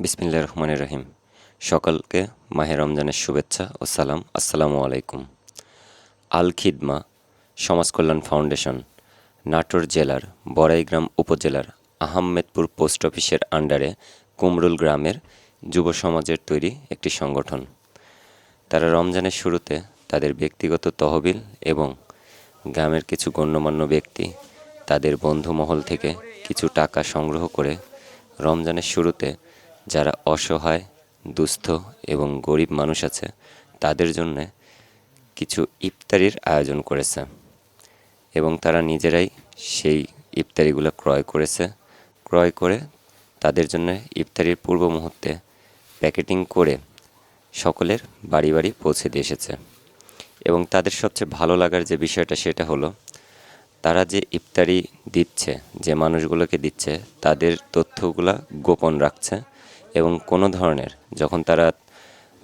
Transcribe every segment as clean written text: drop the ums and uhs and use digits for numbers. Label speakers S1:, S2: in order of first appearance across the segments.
S1: বিসমিল্লাহির রহমানির রহিম। সকলকে মাহে রমজানের শুভেচ্ছা ও সালাম। আসসালামু আলাইকুম। আল খিদমা সমাজ কল্যাণ ফাউন্ডেশন নাটোর জেলার বড়াইগ্রাম উপজেলার আহমেদপুর পোস্ট অফিসের আন্ডারে কুমরুল গ্রামের যুব সমাজের তৈরি একটি সংগঠন। তারা রমজানের শুরুতে তাদের ব্যক্তিগত তহবিল এবং গ্রামের কিছু গণ্যমান্য ব্যক্তি তাদের বন্ধুমহল থেকে কিছু টাকা সংগ্রহ করে রমজানের শুরুতে যারা অসহায়, দুস্থ এবং গরিব মানুষ আছে তাদের জন্যে কিছু ইফতারির আয়োজন করেছে এবং তারা নিজেরাই সেই ইফতারিগুলো ক্রয় করে তাদের জন্য ইফতারির পূর্ব মুহূর্তে প্যাকেটিং করে সকলের বাড়ি বাড়ি পৌঁছে দিয়ে এসেছে। এবং তাদের সবচেয়ে ভালো লাগার যে বিষয়টা সেটা হলো তারা যে ইফতারি দিচ্ছে, যে মানুষগুলোকে দিচ্ছে তাদের তথ্যগুলা গোপন রাখছে এবং কোনো ধরনের যখন তারা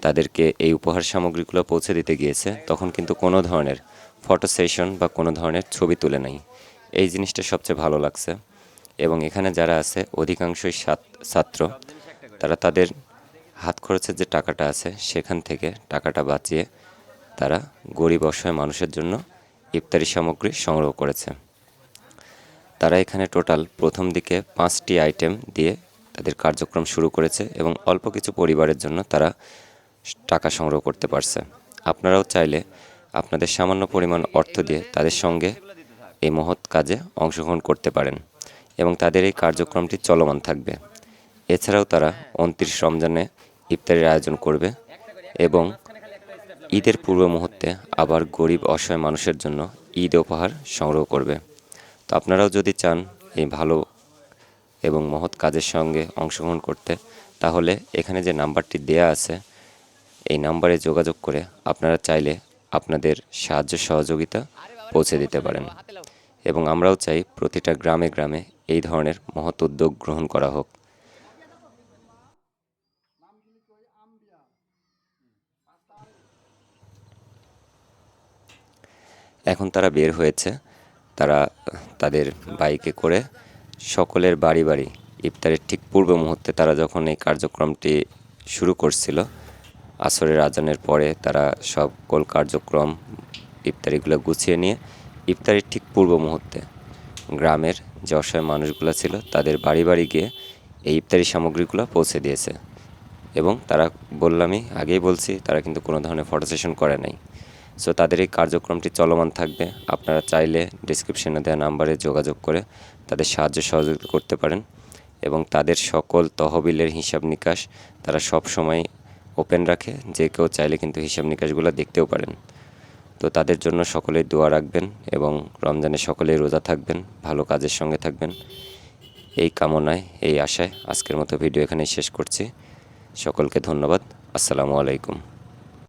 S1: তাদেরকে এই উপহার সামগ্রীগুলো পৌঁছে দিতে গিয়েছে তখন কিন্তু কোনো ধরনের ফটো সেশন বা কোনো ধরনের ছবি তুলে নাই। এই জিনিসটা সবচেয়ে ভালো লাগছে। এবং এখানে যারা আছে অধিকাংশই ছাত্র, তারা তাদের হাত খরচের যে টাকাটা আছে সেখান থেকে টাকাটা বাঁচিয়ে তারা গরিব অসহায় মানুষের জন্য ইফতারি সামগ্রী সংগ্রহ করেছে। তারা এখানে টোটাল প্রথম দিকে 5টি আইটেম দিয়ে তাদের কার্যক্রম শুরু করেছে এবং অল্প কিছু পরিবারের জন্য তারা টাকা সংগ্রহ করতে পারছে। আপনারাও চাইলে আপনাদের সামান্য পরিমাণ অর্থ দিয়ে তাদের সঙ্গে এই মহৎ কাজে অংশগ্রহণ করতে পারেন এবং তাদের এই কার্যক্রমটি চলমান থাকবে। এছাড়াও তারা 29 রমজানে ইফতারির আয়োজন করবে এবং ঈদের পূর্ব মুহূর্তে আবার গরিব অসহায় মানুষের জন্য ঈদ উপহার সংগ্রহ করবে। তো আপনারাও যদি চান এই ভালো এবং মহৎ কাজের সঙ্গে অংশগ্রহণ করতে, তাহলে এখানে যে নাম্বারটি দেয়া আছে এই নাম্বারে যোগাযোগ করে আপনারা চাইলে আপনাদের সাহায্য সহযোগিতা পৌঁছে দিতে পারেন। এবং আমরাও চাই প্রতিটা গ্রামে গ্রামে এই ধরনের মহৎ উদ্যোগ গ্রহণ করা হোক। এখন তারা বের হয়েছে, তারা তাদের বাইকে করে সকলের বাড়ি বাড়ি ইফতারের ঠিক পূর্ব মুহূর্তে তারা যখন এই কার্যক্রমটি শুরু করছিল, আসরের আজানের পরে তারা সকল কার্যক্রম ইফতারিগুলো গুছিয়ে নিয়ে ইফতারির ঠিক পূর্ব মুহূর্তে গ্রামের যে অসহায় মানুষগুলো ছিল তাদের বাড়ি বাড়ি গিয়ে এই ইফতারি সামগ্রীগুলো পৌঁছে দিয়েছে। এবং তারা আগেই বলছি তারা কিন্তু কোনো ধরনের ফটো সেশন করে নাই। সো তাদের এই কার্যক্রমটি চলমান থাকবে। আপনারা চাইলে ডেসক্রিপশনে দেওয়া নাম্বারে যোগাযোগ করে তাদের সাহায্য সহযোগিতা করতে পারেন এবং তাদের সকল তহবিলের হিসাব নিকাশ তারা সব সময় ওপেন রাখে, যে কেউ চাইলে কিন্তু হিসাব নিকাশগুলো দেখতেও পারেন। তো তাদের জন্য সকলেই দোয়া রাখবেন এবং রমজানে সকলেই রোজা থাকবেন, ভালো কাজের সঙ্গে থাকবেন। এই কামনায়, এই আশায় আজকের মতো ভিডিও এখানেই শেষ করছি। সকলকে ধন্যবাদ। আসসালামু আলাইকুম।